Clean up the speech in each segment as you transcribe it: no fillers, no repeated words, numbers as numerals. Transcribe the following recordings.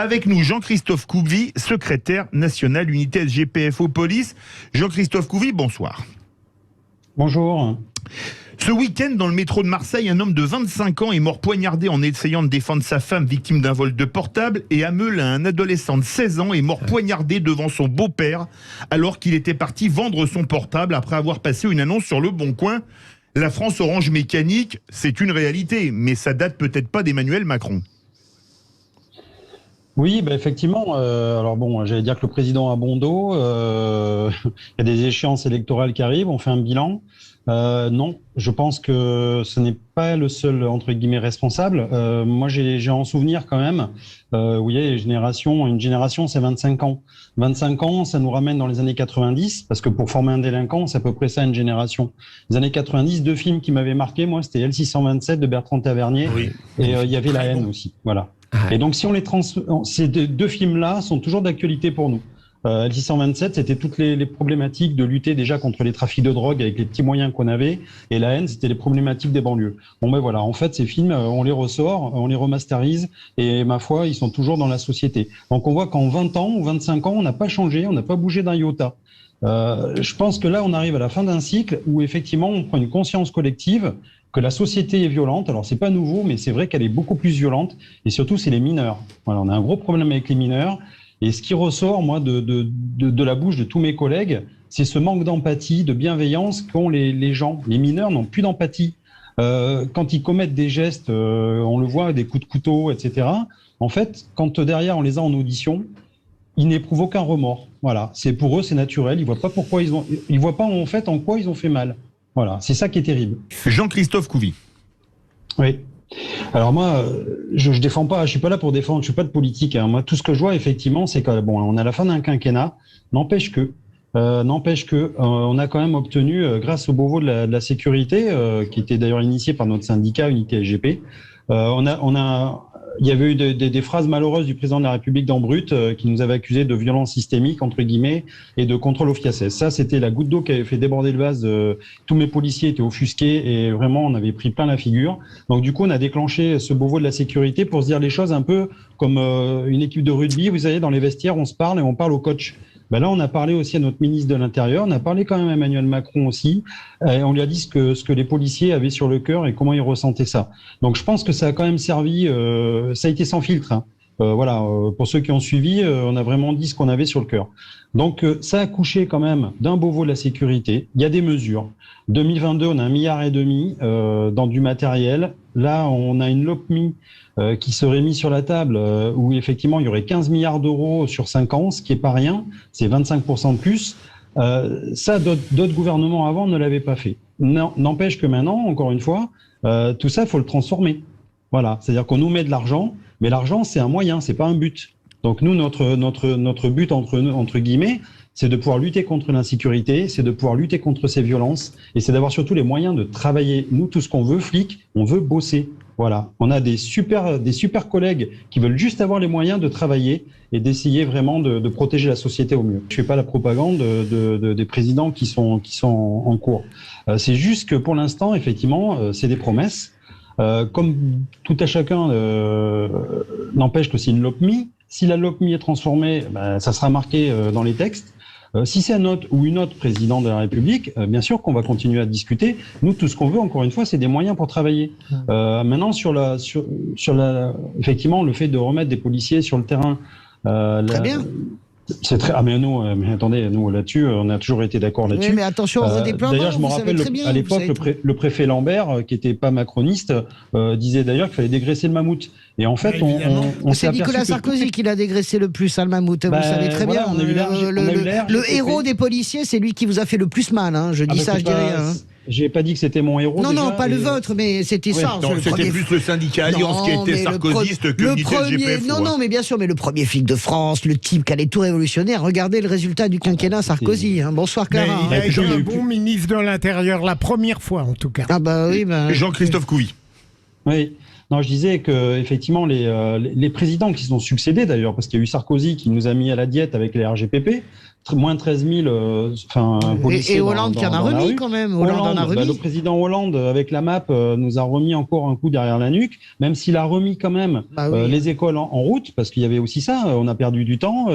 Avec nous, Jean-Christophe Couvi, secrétaire national unité SGPFO Police. Jean-Christophe Couvi, bonsoir. Bonjour. Ce week-end, dans le métro de Marseille, un homme de 25 ans est mort poignardé en essayant de défendre sa femme victime d'un vol de portable. Et à Meulles, un adolescent de 16 ans est mort poignardé devant son beau-père alors qu'il était parti vendre son portable après avoir passé une annonce sur Le Bon Coin. La France Orange Mécanique, c'est une réalité, mais ça date peut-être pas d'Emmanuel Macron. Oui, effectivement. Alors bon, j'allais dire que le président a bon dos. Il y a des échéances électorales qui arrivent. On fait un bilan. Non, je pense que ce n'est pas le seul entre guillemets responsable. Moi, j'ai en souvenir quand même. Vous voyez, une génération, c'est 25 ans. 25 ans, ça nous ramène dans les années 90, parce que pour former un délinquant, c'est à peu près ça une génération. Les années 90, deux films qui m'avaient marqué, moi, c'était L627 de Bertrand Tavernier, oui. Et il y avait La Haine aussi. Voilà. Et donc, si on ces deux films-là sont toujours d'actualité pour nous. L627, c'était toutes les problématiques de lutter déjà contre les trafics de drogue avec les petits moyens qu'on avait. Et La Haine, c'était les problématiques des banlieues. Bon, voilà. En fait, ces films, on les ressort, on les remasterise. Et ma foi, ils sont toujours dans la société. Donc, on voit qu'en 20 ans ou 25 ans, on n'a pas changé, on n'a pas bougé d'un iota. Je pense que là, on arrive à la fin d'un cycle où, effectivement, on prend une conscience collective que la société est violente. Alors, c'est pas nouveau, mais c'est vrai qu'elle est beaucoup plus violente. Et surtout, c'est les mineurs. Voilà, on a un gros problème avec les mineurs. Et ce qui ressort, moi, de la bouche de tous mes collègues, c'est ce manque d'empathie, de bienveillance qu'ont les gens. Les mineurs n'ont plus d'empathie. Quand ils commettent des gestes, on le voit, des coups de couteau, etc. En fait, quand derrière, on les a en audition, ils n'éprouvent aucun remords. Voilà, c'est pour eux, c'est naturel. Ils voient pas pourquoi ils voient pas en fait en quoi ils ont fait mal. Voilà, c'est ça qui est terrible. Jean-Christophe Couvi. Oui. Alors moi, je défends pas, je suis pas là pour défendre, je suis pas de politique. Hein. Moi, tout ce que je vois effectivement, c'est que bon, on est à la fin d'un quinquennat. N'empêche que, on a quand même obtenu, grâce au Beauvau de la sécurité, qui était d'ailleurs initié par notre syndicat Unité SGP, il y avait eu des phrases malheureuses du président de la République dans Brut qui nous avait accusés de violence systémique, entre guillemets, et de contrôle au fiancé. Ça, c'était la goutte d'eau qui avait fait déborder le vase. Tous mes policiers étaient offusqués et vraiment, on avait pris plein la figure. Donc, du coup, on a déclenché ce Beauvau de la sécurité pour se dire les choses un peu comme une équipe de rugby. Vous savez, dans les vestiaires, on se parle et on parle au coach. Là, on a parlé aussi à notre ministre de l'Intérieur, on a parlé quand même à Emmanuel Macron aussi, et on lui a dit ce que les policiers avaient sur le cœur et comment ils ressentaient ça. Donc je pense que ça a quand même servi, ça a été sans filtre. Hein. Voilà, pour ceux qui ont suivi, on a vraiment dit ce qu'on avait sur le cœur. Donc ça a accouché quand même d'un Beauvau de la sécurité, il y a des mesures. 2022, on a 1,5 milliard dans du matériel. Là, on a une LOPMI qui serait mise sur la table où effectivement il y aurait 15 milliards d'euros sur 5 ans, ce qui est pas rien, c'est 25% de plus. Ça, d'autres gouvernements avant ne l'avaient pas fait. N'empêche que maintenant, encore une fois, tout ça, il faut le transformer. Voilà, c'est-à-dire qu'on nous met de l'argent, mais l'argent, c'est un moyen, c'est pas un but. Donc nous, notre but, entre guillemets, c'est de pouvoir lutter contre l'insécurité, c'est de pouvoir lutter contre ces violences, et c'est d'avoir surtout les moyens de travailler. Nous, tout ce qu'on veut, flics, on veut bosser. Voilà, on a des super collègues qui veulent juste avoir les moyens de travailler et d'essayer vraiment de protéger la société au mieux. Je fais pas la propagande des présidents qui sont en cours. C'est juste que pour l'instant, effectivement, c'est des promesses. Comme tout à chacun, n'empêche que c'est une LOPMI. Si la LOPMI est transformée, ça sera marqué dans les textes. Si c'est un autre ou une autre président de la République, bien sûr qu'on va continuer à discuter. Nous, tout ce qu'on veut, encore une fois, c'est des moyens pour travailler. Maintenant, effectivement, le fait de remettre des policiers sur le terrain. Très bien. C'est très. Ah mais nous, mais attendez, nous là-dessus, on a toujours été d'accord là-dessus. Oui, mais attention aux déploiements. D'ailleurs, je me rappelle à l'époque, le préfet Lambert, qui n'était pas macroniste, disait d'ailleurs qu'il fallait dégraisser le mammouth. Et en fait, on s'est c'est Nicolas Sarkozy qui l'a dégraissé le plus, le mammouth. Vous savez très bien. Le héros des policiers, c'est lui qui vous a fait le plus mal. Hein. Je dis ça, je dis rien. J'ai pas dit que c'était mon héros. Non, déjà, pas le vôtre, mais c'était ça. C'était plus le syndicat Alliance qui était sarkozyste que l'unité SGPFO. Non, mais bien sûr, mais le premier flic de France, le type qui allait tout révolutionner. Regardez le résultat du quinquennat Sarkozy. Hein. Bonsoir, Clara. Il a été un bon ministre de l'Intérieur la première fois, en tout cas. Ah bah oui. Jean-Christophe Couvi. Oui. Non, je disais que effectivement les présidents qui se sont succédés d'ailleurs, parce qu'il y a eu Sarkozy qui nous a mis à la diète avec les RGPP, moins 13 000 policiers. Et Hollande qui en a remis quand même. Hollande en a remis. Le président Hollande, avec la MAP, nous a remis encore un coup derrière la nuque, même s'il a remis quand même les écoles en route, parce qu'il y avait aussi ça, on a perdu du temps.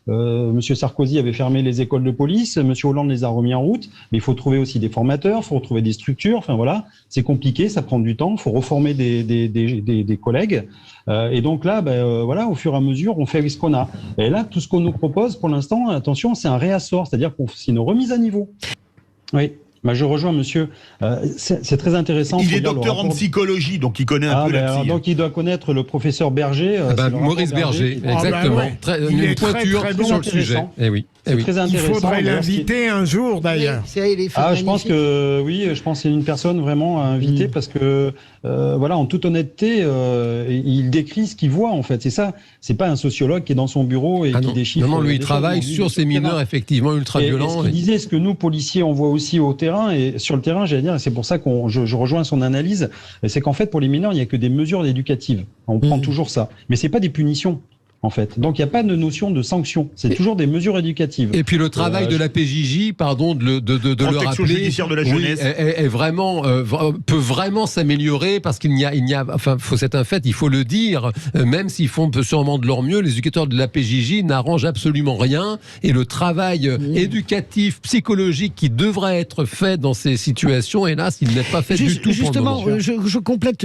Monsieur Sarkozy avait fermé les écoles de police, Monsieur Hollande les a remis en route, mais il faut trouver aussi des formateurs, il faut retrouver des structures, enfin voilà, c'est compliqué, ça prend du temps, il faut reformer des collègues. Et donc là, voilà, au fur et à mesure, on fait ce qu'on a. Et là, tout ce qu'on nous propose pour l'instant, attention, c'est un réassort, c'est-à-dire que c'est une remise à niveau. Oui. Je rejoins monsieur. C'est très intéressant. Il est docteur en psychologie, donc il connaît un peu la psy. Donc il doit connaître le professeur Berger. Maurice Berger, exactement. Une pointure sur le sujet. Très intéressant. Il faudrait l'inviter un jour d'ailleurs. Je pense que oui, je pense que c'est une personne vraiment à inviter parce que voilà, en toute honnêteté, il décrit ce qu'il voit en fait. C'est ça. C'est pas un sociologue qui est dans son bureau et qui déchiffre. Non, lui il travaille sur ces mineurs effectivement ultra violents. Ce qu'il disait, ce que nous policiers on voit aussi au terrain et sur le terrain, j'allais dire, et c'est pour ça que je rejoins son analyse, c'est qu'en fait pour les mineurs il n'y a que des mesures éducatives. On prend toujours ça, mais c'est pas des punitions. En fait. Donc il n'y a pas de notion de sanction, c'est toujours des mesures éducatives. Et puis le travail de la PJJ, pardon de le rappeler, judiciaire de la jeunesse, est vraiment peut vraiment s'améliorer parce qu'il n'y a, enfin, c'est un fait, il faut le dire, même s'ils font sûrement de leur mieux, les éducateurs de la PJJ n'arrangent absolument rien et le travail éducatif, psychologique qui devrait être fait dans ces situations, hélas, il n'est pas fait du tout. Justement, je complète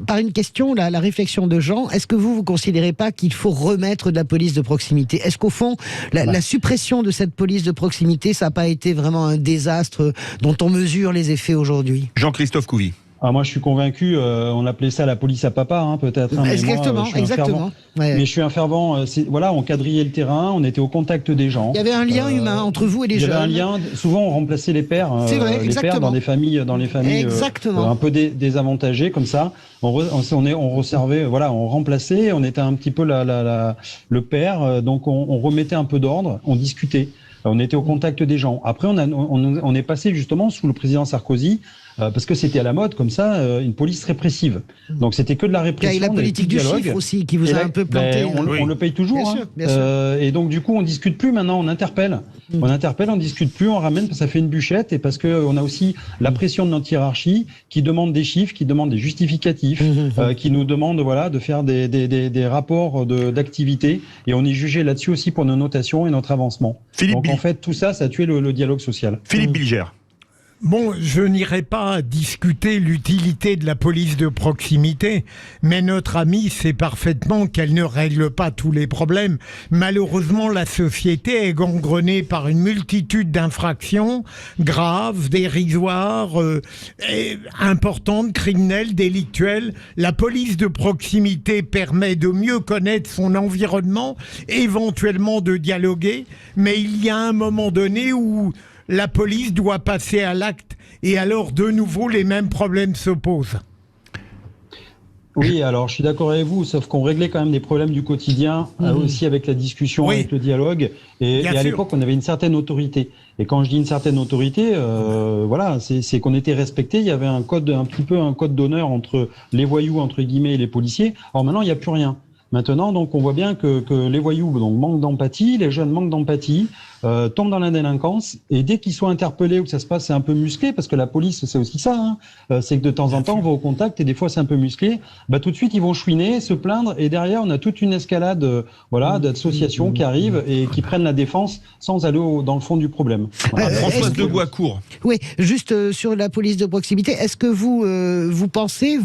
par une question la réflexion de Jean. Est-ce que vous considérez pas qu'il faut remettre de la police de proximité? Est-ce qu'au fond, la suppression de cette police de proximité, ça n'a pas été vraiment un désastre dont on mesure les effets aujourd'hui? Jean-Christophe Couvi. Moi, je suis convaincu, on appelait ça la police à papa, peut-être. Exactement, exactement. Mais je suis un fervent. Voilà, on quadrillait le terrain, on était au contact des gens. Il y avait un lien humain entre vous et les jeunes. Il y avait un lien. Souvent, on remplaçait les pères. C'est vrai, les exactement. pères dans les familles, un peu désavantagées comme ça. On resservait, voilà, on remplaçait. On était un petit peu le père. Donc, on remettait un peu d'ordre. On discutait. On était au contact des gens. Après, on est passé justement sous le président Sarkozy, parce que c'était à la mode, comme ça, une police répressive. Donc c'était que de la répression. Il y a la politique du chiffre aussi qui vous a un peu planté. On le paye toujours. Bien sûr. Et donc du coup, on discute plus maintenant, on interpelle. On discute plus, on ramène parce que ça fait une bûchette et parce qu'on a aussi la pression de notre hiérarchie qui demande des chiffres, qui demande des justificatifs, qui nous demande de faire des rapports d'activité. Et on est jugé là-dessus aussi pour nos notations et notre avancement. Donc en fait, tout ça, ça a tué le dialogue social. Philippe Bilger. Bon, je n'irai pas discuter l'utilité de la police de proximité, mais notre ami sait parfaitement qu'elle ne règle pas tous les problèmes. Malheureusement, la société est gangrenée par une multitude d'infractions graves, dérisoires, importantes, criminelles, délictuelles. La police de proximité permet de mieux connaître son environnement, éventuellement de dialoguer, mais il y a un moment donné où la police doit passer à l'acte et alors de nouveau les mêmes problèmes se posent. Oui, alors je suis d'accord avec vous, sauf qu'on réglait quand même des problèmes du quotidien aussi avec la discussion, avec le dialogue. Et à l'époque, on avait une certaine autorité. Et quand je dis une certaine autorité, voilà, c'est qu'on était respecté. Il y avait un code d'honneur entre les voyous entre guillemets et les policiers. Alors maintenant, il n'y a plus rien. Maintenant, donc, on voit bien que les voyous manquent d'empathie, les jeunes manquent d'empathie, tombent dans la délinquance, et dès qu'ils sont interpellés ou que ça se passe, c'est un peu musclé, parce que la police, c'est aussi ça, c'est que de temps en temps, on va au contact, et des fois, c'est un peu musclé, tout de suite, ils vont chouiner, se plaindre, et derrière, on a toute une escalade, d'associations qui arrivent et qui prennent la défense sans aller dans le fond du problème. Voilà. Françoise Deboiscourt. Oui, juste sur la police de proximité, est-ce que vous pensez,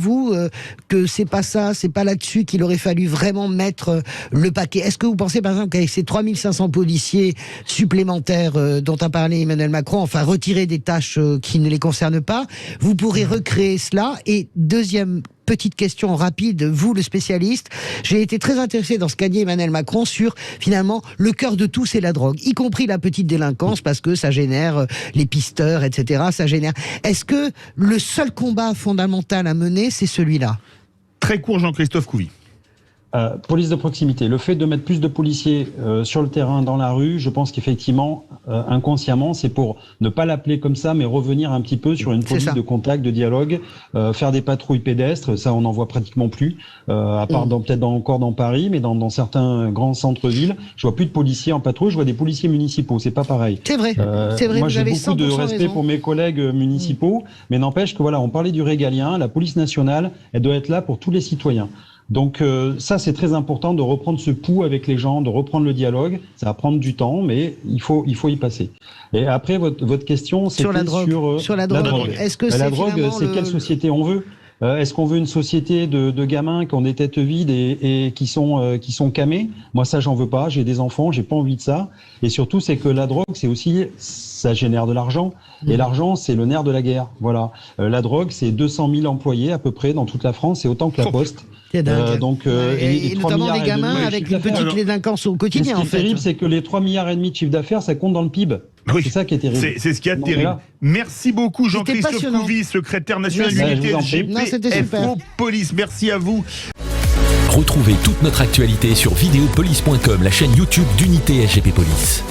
que c'est pas ça, c'est pas là-dessus qu'il aurait fallu vraiment mettre le paquet? Est-ce que vous pensez par exemple qu'avec ces 3500 policiers supplémentaires dont a parlé Emmanuel Macron, enfin retirer des tâches qui ne les concernent pas, vous pourrez recréer cela? Et deuxième petite question rapide, vous le spécialiste, j'ai été très intéressé dans ce qu'a dit Emmanuel Macron sur finalement le cœur de tout, c'est la drogue, y compris la petite délinquance, parce que ça génère les pisteurs, etc. Ça génère. Est-ce que le seul combat fondamental à mener, c'est celui-là? Très court, Jean-Christophe Couvi. Police de proximité. Le fait de mettre plus de policiers sur le terrain, dans la rue, je pense qu'effectivement, inconsciemment, c'est pour ne pas l'appeler comme ça, mais revenir un petit peu sur une police de contact, de dialogue, faire des patrouilles pédestres. Ça, on n'en voit pratiquement plus, à part peut-être encore dans Paris, mais dans certains grands centres-villes, je vois plus de policiers en patrouille, je vois des policiers municipaux. C'est pas pareil. C'est vrai. C'est vrai. Moi, vous j'ai avez beaucoup de 100% respect raison. pour mes collègues municipaux, mais n'empêche que voilà, on parlait du régalien. La police nationale, elle doit être là pour tous les citoyens. Donc ça, c'est très important de reprendre ce pouls avec les gens, de reprendre le dialogue. Ça va prendre du temps, mais il faut y passer. Et après, votre question, c'était Sur la drogue. Sur la drogue. Est-ce que la drogue, c'est quelle société on veut? Est-ce qu'on veut une société de gamins qui ont des têtes vides et qui sont camés? Moi, ça, j'en veux pas. J'ai des enfants, j'ai pas envie de ça. Et surtout, c'est que la drogue, c'est aussi, ça génère de l'argent. Et l'argent, c'est le nerf de la guerre. Voilà. La drogue, c'est 200 000 employés à peu près dans toute la France. C'est autant que la Poste. C'est dingue. Et notamment des gamins avec une petite délinquance au quotidien. Ce qui est terrible, c'est que les 3,5 milliards de chiffre d'affaires, ça compte dans le PIB. Oui. C'est ça qui est terrible. C'est ce qui est terrible. Merci beaucoup Jean-Christophe passionnant. Couvi, secrétaire national Merci. d'unité Non, c'était super. SGPFO Police. Merci à vous. Retrouvez toute notre actualité sur videopolice.com, la chaîne YouTube d'Unité SGP Police.